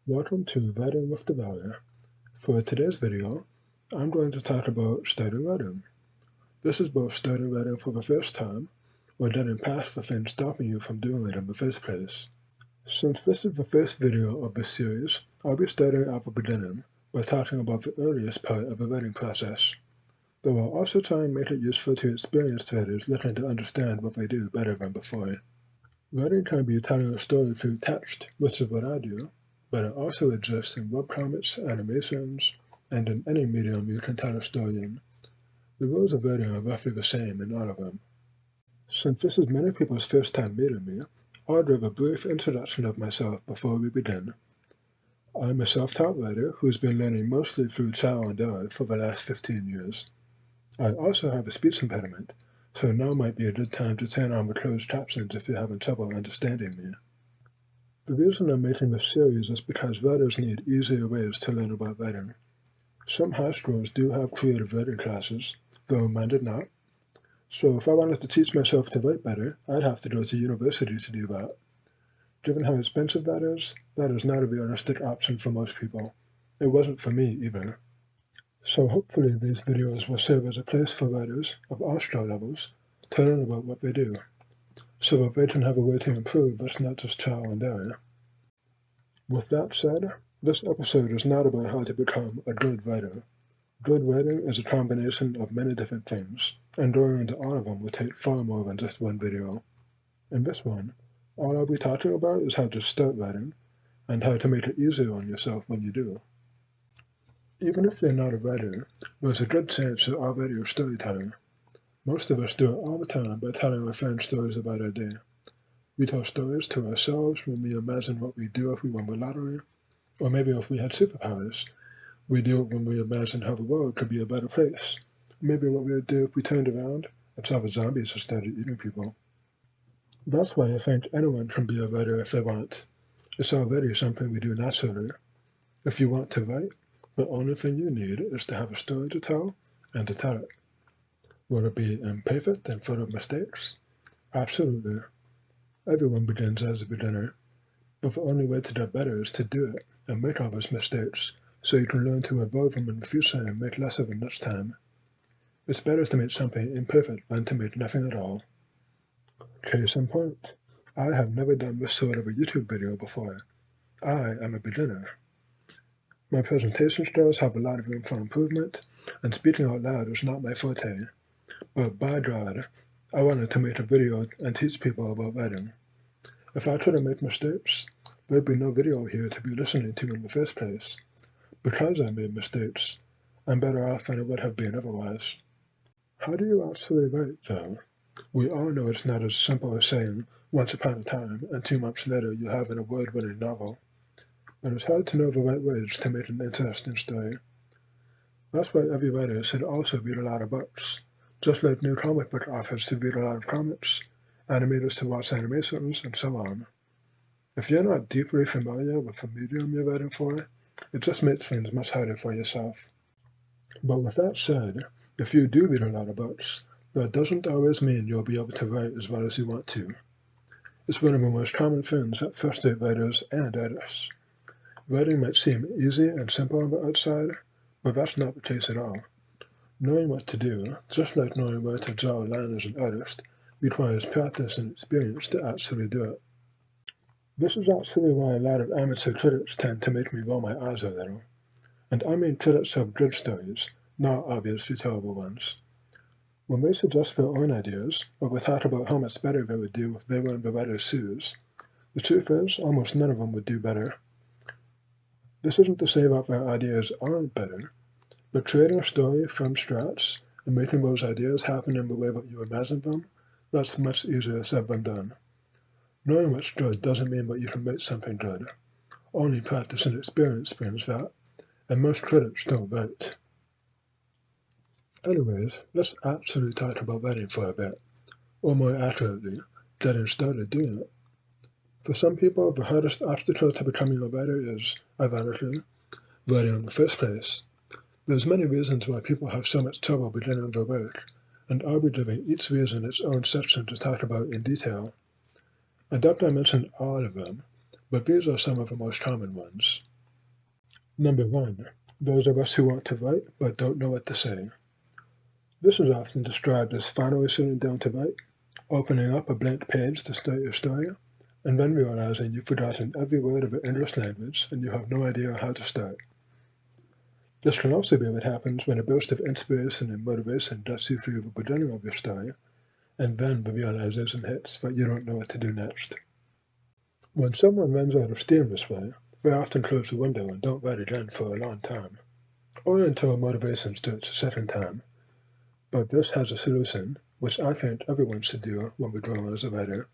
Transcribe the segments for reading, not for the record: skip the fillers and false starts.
Welcome to Writing with Devour. For today's video, I'm going to talk about starting writing. This is both starting writing for the first time or getting past the thing stopping you from doing it in the first place. Since this is the first video of this series, I'll be starting at the beginning by talking about the earliest part of the writing process, though I'll also try and make it useful to experienced writers looking to understand what they do better than before. Writing can be telling a story through text, which is what I do, but it also exists in webcomics, animations, and in any medium you can tell a story in. The rules of writing are roughly the same in all of them. Since this is many people's first time meeting me, I'll give a brief introduction of myself before we begin. I'm a self-taught writer who's been learning mostly through trial and error for the last 15 years. I also have a speech impediment, so now might be a good time to turn on the closed captions if you're having trouble understanding me. The reason I'm making this series is because writers need easier ways to learn about writing. Some high schools do have creative writing classes, though mine did not. So if I wanted to teach myself to write better, I'd have to go to university to do that. Given how expensive that is not a realistic option for most people. It wasn't for me either. So hopefully these videos will serve as a place for writers of all skill levels to learn about what they do, so that they can have a way to improve that's not just trial and error. With that said, this episode is not about how to become a good writer. Good writing is a combination of many different things, and going into all of them will take far more than just one video. In this one, all I'll be talking about is how to start writing, and how to make it easier on yourself when you do. Even if you're not a writer, there's a good chance you're already a storyteller. Most of us do it all the time by telling our friends stories about our day. We tell stories to ourselves when we imagine what we'd do if we won the lottery, or maybe if we had superpowers. We do it when we imagine how the world could be a better place. Maybe what we would do if we turned around and saw the zombies who started eating people. That's why I think anyone can be a writer if they want. It's already something we do naturally. If you want to write, the only thing you need is to have a story to tell and to tell it. Will it be imperfect and full of mistakes? Absolutely. Everyone begins as a beginner, but the only way to get better is to do it and make all those mistakes, so you can learn to avoid them in the future and make less of them next time. It's better to make something imperfect than to make nothing at all. Case in point, I have never done this sort of a YouTube video before. I am a beginner. My presentation skills have a lot of room for improvement, and speaking out loud is not my forte, but by God, I wanted to make a video and teach people about writing. If I couldn't make mistakes, there'd be no video here to be listening to in the first place. Because I made mistakes, I'm better off than it would have been otherwise. How do you actually write, though? We all know it's not as simple as saying, once upon a time, and 2 months later you have an award-winning novel. But it's hard to know the right words to make an interesting story. That's why every writer should also read a lot of books. Just like new comic book authors should read a lot of comics, animators to watch animations, and so on. If you're not deeply familiar with the medium you're writing for, it just makes things much harder for yourself. But with that said, if you do read a lot of books, that doesn't always mean you'll be able to write as well as you want to. It's one of the most common things that frustrate writers and artists. Writing might seem easy and simple on the outside, but that's not the case at all. Knowing what to do, just like knowing where to draw a line as an artist, requires practice and experience to actually do it. This is actually why a lot of amateur critics tend to make me roll my eyes a little. And I mean critics of good stories, not obviously terrible ones. When they suggest their own ideas, or they talk about how much better they would do if they were in the writer's shoes, the truth is, almost none of them would do better. This isn't to say that their ideas aren't better, but creating a story from scratch and making those ideas happen in the way that you imagined them, that's much easier said than done. Knowing what's good doesn't mean that you can make something good. Only practice and experience brings that, and most critics don't write. Anyways, let's actually talk about writing for a bit, or more accurately, getting started doing it. For some people, the hardest obstacle to becoming a writer is, ironically, writing in the first place. There's many reasons why people have so much trouble beginning their work, and I'll be giving each reason its own section to talk about in detail. I doubt I mentioned all of them, but these are some of the most common ones. Number 1. Those of us who want to write but don't know what to say. This is often described as finally sitting down to write, opening up a blank page to start your story, and then realizing you've forgotten every word of an English language and you have no idea how to start. This can also be what happens when a burst of inspiration and motivation gets you through the beginning of your story, and then the realization hits that you don't know what to do next. When someone runs out of steam this way, they often close the window and don't write again for a long time, or until motivation starts a second time. But this has a solution, which I think everyone should do when we grow as a writer.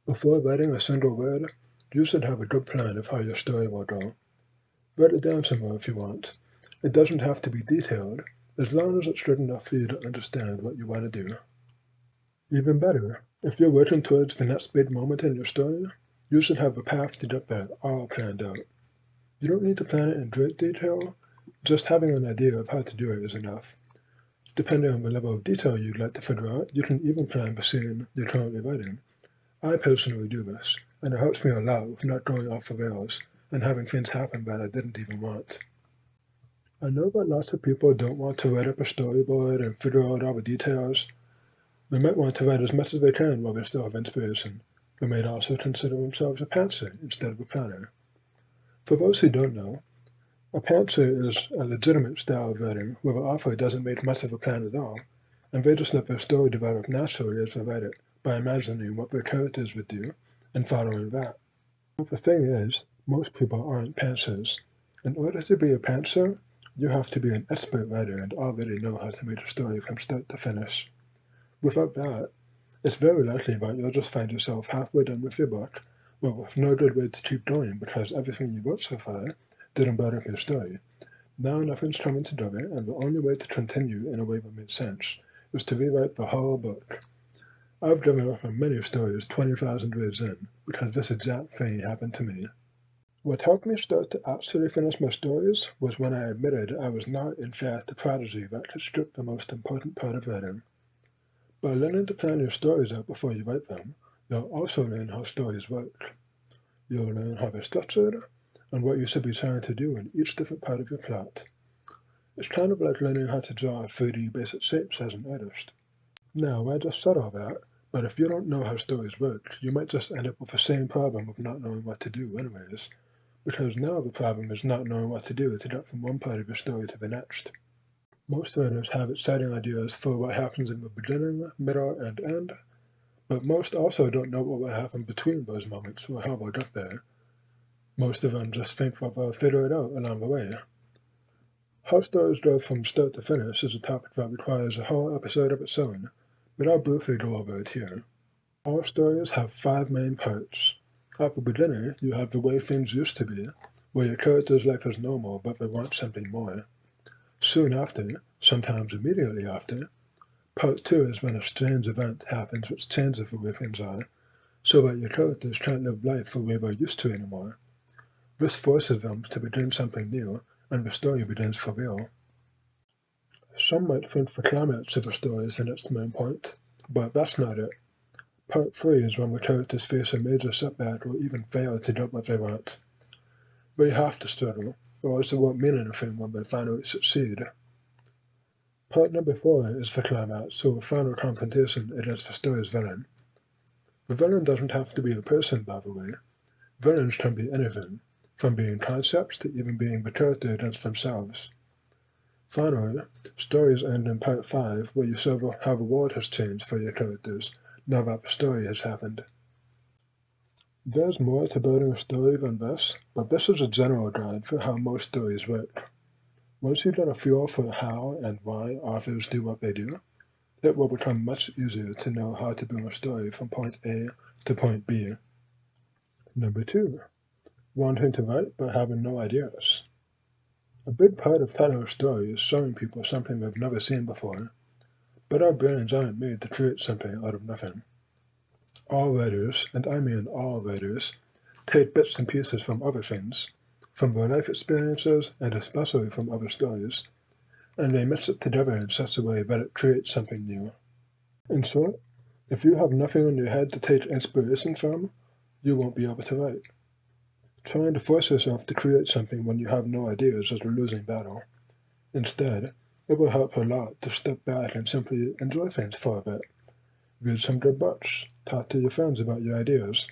Before writing a single word, you should have a good plan of how your story will go. Write it down somewhere if you want. It doesn't have to be detailed, as long as it's good enough for you to understand what you want to do. Even better, if you're working towards the next big moment in your story, you should have a path to get there all planned out. You don't need to plan it in great detail, just having an idea of how to do it is enough. Depending on the level of detail you'd like to figure out, you can even plan the scene you're currently writing. I personally do this, and it helps me a lot with not going off the rails and having things happen that I didn't even want. I know that lots of people don't want to write up a storyboard and figure out all the details. They might want to write as much as they can while they still have inspiration. They might also consider themselves a pantser instead of a planner. For those who don't know, a pantser is a legitimate style of writing where the author doesn't make much of a plan at all, and they just let their story develop naturally as they write it by imagining what their characters would do and following that. But the thing is, most people aren't pantsers. In order to be a pantser, you have to be an expert writer and already know how to make a story from start to finish. Without that, it's very likely that you'll just find yourself halfway done with your book, but with no good way to keep going because everything you wrote so far didn't build up your story. Now nothing's coming together, and the only way to continue in a way that makes sense is to rewrite the whole book. I've given up on many stories 20,000 words in because this exact thing happened to me. What helped me start to actually finish my stories was when I admitted I was not, in fact, the prodigy that could strip the most important part of writing. By learning to plan your stories out before you write them, you'll also learn how stories work. You'll learn how they're structured and what you should be trying to do in each different part of your plot. It's kind of like learning how to draw 3D basic shapes as an artist. Now, I just said all that, but if you don't know how stories work, you might just end up with the same problem of not knowing what to do anyways, because now the problem is not knowing what to do to get from one part of your story to the next. Most writers have exciting ideas for what happens in the beginning, middle, and end, but most also don't know what will happen between those moments or how they'll get there. Most of them just think that they'll figure it out along the way. How stories go from start to finish is a topic that requires a whole episode of its own, but I'll briefly go over it here. All stories have 5 main parts. At the beginning, you have the way things used to be, where your character's life is normal but they want something more. Soon after, sometimes immediately after, part 2 is when a strange event happens which changes the way things are, so that your characters can't live life the way they're used to anymore. This forces them to begin something new, and the story begins for real. Some might think the climax of a story is the next main point, but that's not it. Part 3 is when the characters face a major setback or even fail to get what they want. They have to struggle, or else it won't mean anything when they finally succeed. Part number 4 is the climax, or the final confrontation against the story's villain. The villain doesn't have to be the person, by the way. Villains can be anything, from being concepts to even being the character against themselves. Finally, stories end in part 5, where you show how the world has changed for your characters, now that the story has happened. There's more to building a story than this, but this is a general guide for how most stories work. Once you get a feel for how and why authors do what they do, it will become much easier to know how to build a story from point A to point B. Number 2. Wanting to write but having no ideas. A big part of telling a story is showing people something they've never seen before, but our brains aren't made to create something out of nothing. All writers, and I mean all writers, take bits and pieces from other things, from their life experiences and especially from other stories, and they mix it together in such a way that it creates something new. In short, if you have nothing in your head to take inspiration from, you won't be able to write. Trying to force yourself to create something when you have no ideas is a losing battle. Instead, it will help a lot to step back and simply enjoy things for a bit. Read some good books, talk to your friends about your ideas,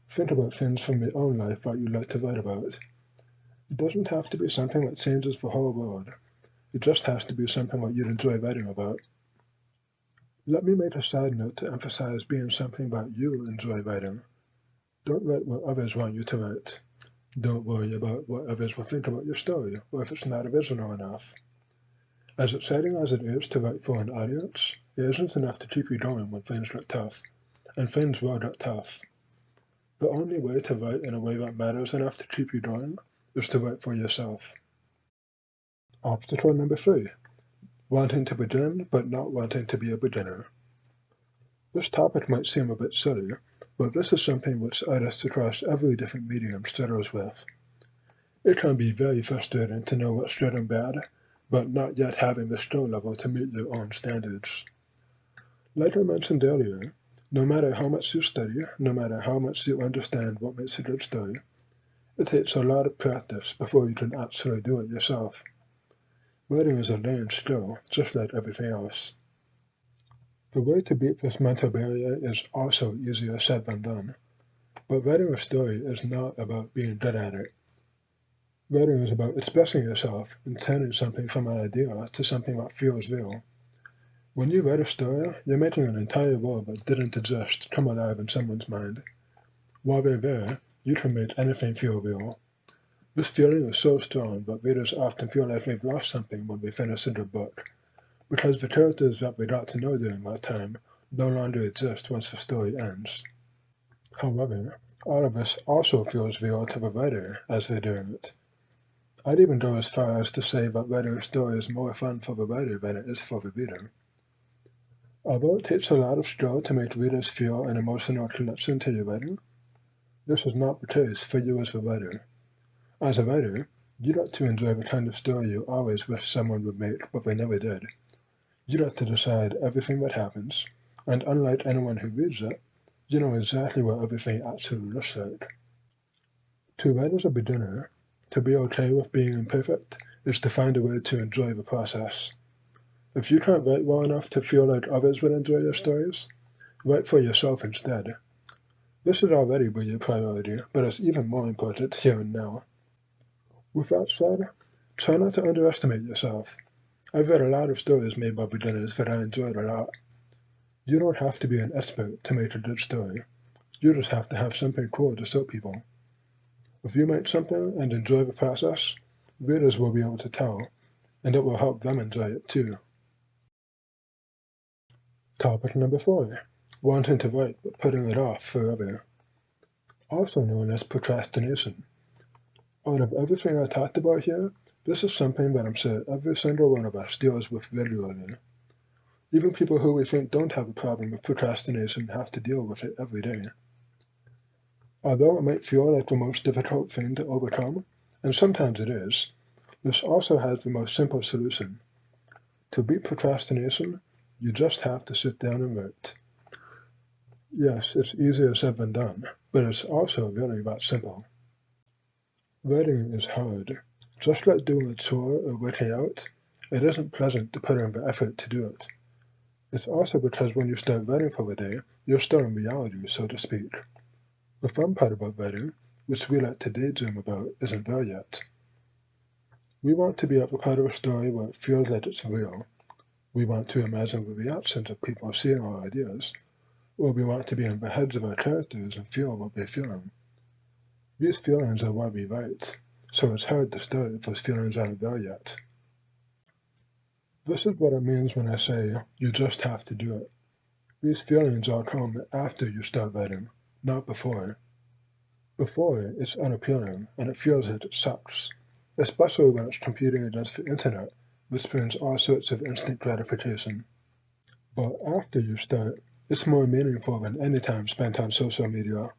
think about things from your own life that you'd like to write about. It doesn't have to be something that changes the whole world. It just has to be something that you'd enjoy writing about. Let me make a side note to emphasize being something that you enjoy writing. Don't write what others want you to write. Don't worry about what others will think about your story, or if it's not original enough. As exciting as it is to write for an audience, it isn't enough to keep you going when things get tough, and things will get tough. The only way to write in a way that matters enough to keep you going is to write for yourself. Obstacle number 3. Wanting to begin, but not wanting to be a beginner. This topic might seem a bit silly, but this is something which artists across every different medium struggles with. It can be very frustrating to know what's good and bad, but not yet having the skill level to meet your own standards. Like I mentioned earlier, no matter how much you study, no matter how much you understand what makes a good story, it takes a lot of practice before you can actually do it yourself. Writing is a learned skill, just like everything else. The way to beat this mental barrier is also easier said than done, but writing a story is not about being good at it. Writing is about expressing yourself and turning something from an idea to something that feels real. When you write a story, you're making an entire world that didn't exist come alive in someone's mind. While they're there, you can make anything feel real. This feeling is so strong that readers often feel like they've lost something when they finish a good book, because the characters that we got to know during that time no longer exist once the story ends. However, all of this also feels real to the writer as they're doing it. I'd even go as far as to say that writing a story is more fun for the writer than it is for the reader. Although it takes a lot of skill to make readers feel an emotional connection to your writing, this is not the case for you as the writer. As a writer, you get to enjoy the kind of story you always wish someone would make but they never did. You get to decide everything that happens, and unlike anyone who reads it, you know exactly what everything actually looks like. To write as a beginner, to be okay with being imperfect, is to find a way to enjoy the process. If you can't write well enough to feel like others would enjoy your stories, write for yourself instead. This should already be your priority, but it's even more important here and now. With that said, try not to underestimate yourself. I've read a lot of stories made by beginners that I enjoyed a lot. You don't have to be an expert to make a good story. You just have to have something cool to show people. If you make something and enjoy the process, readers will be able to tell, and it will help them enjoy it too. Topic number 4. Wanting to write but putting it off forever. Also known as procrastination. Out of everything I talked about here, this is something that I'm sure every single one of us deals with regularly. Even people who we think don't have a problem with procrastination have to deal with it every day. Although it might feel like the most difficult thing to overcome, and sometimes it is, this also has the most simple solution. To beat procrastination, you just have to sit down and write. Yes, it's easier said than done, but it's also really that simple. Writing is hard. Just like doing a chore or working out, it isn't pleasant to put in the effort to do it. It's also because when you start writing for the day, you're still in reality, so to speak. The fun part about writing, which we like to daydream about, isn't there yet. We want to be at the part of a story where it feels like it's real. We want to imagine the reactions of people seeing our ideas, or we want to be in the heads of our characters and feel what they're feeling. These feelings are why we write, so it's hard to start if those feelings aren't there yet. This is what it means when I say you just have to do it. These feelings all come after you start writing, not before. Before, it's unappealing, and it feels like it sucks, especially when it's competing against the internet, which brings all sorts of instant gratification. But after you start, it's more meaningful than any time spent on social media.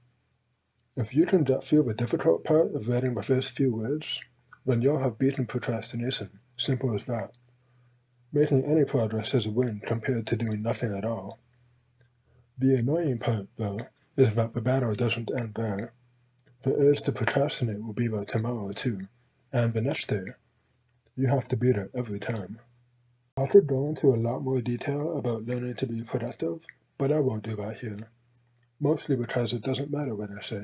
If you can get through the difficult part of writing the first few words, then you'll have beaten procrastination, simple as that. Making any progress is a win compared to doing nothing at all. The annoying part, though, is that the battle doesn't end there. The urge to procrastinate will be there tomorrow too, and the next day. You have to beat it every time. I could go into a lot more detail about learning to be productive, but I won't do that here, mostly because it doesn't matter what I say.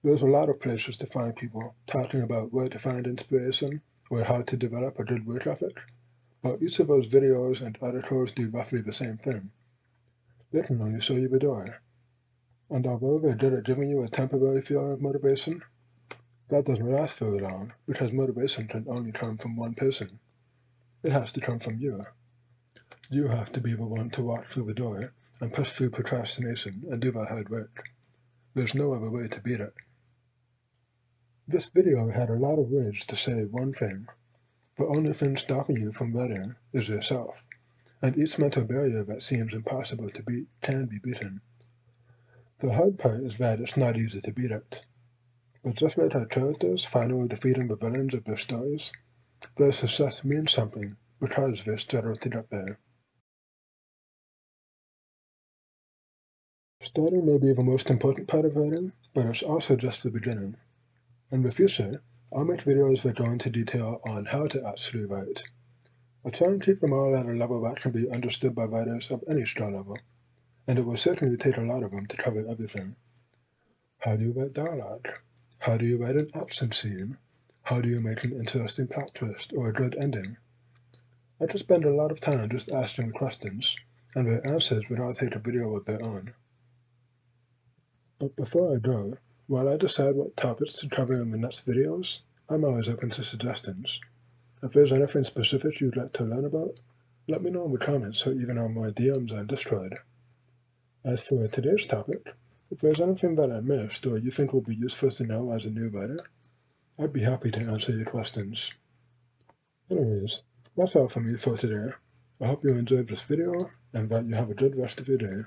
There's a lot of places to find people talking about where to find inspiration or how to develop a good work ethic, but each of those videos and articles do roughly the same thing. They can only show you the door. And although they're good at giving you a temporary feeling of motivation, that doesn't last very long because motivation can only come from one person. It has to come from you. You have to be the one to walk through the door and push through procrastination and do the hard work. There's no other way to beat it. This video had a lot of words to say one thing. The only thing stopping you from writing is yourself, and each mental barrier that seems impossible to beat can be beaten. The hard part is that it's not easy to beat it. But just like our characters finally defeating the villains of their stories, their success means something because they struggled to get there. Starting may be the most important part of writing, but it's also just the beginning. In the future, I'll make videos that go into detail on how to actually write. I'll try and keep them all at a level that can be understood by writers of any skill level, and it will certainly take a lot of them to cover everything. How do you write dialogue? How do you write an action scene? How do you make an interesting plot twist or a good ending? I could spend a lot of time just asking questions, and their answers would all take a video of their own. But before I go, while I decide what topics to cover in the next videos, I'm always open to suggestions. If there's anything specific you'd like to learn about, let me know in the comments or even on my DMs on Discord. As for today's topic, if there's anything that I missed or you think will be useful to know as a new writer, I'd be happy to answer your questions. Anyways, that's all from me for today. I hope you enjoyed this video and that you have a good rest of your day.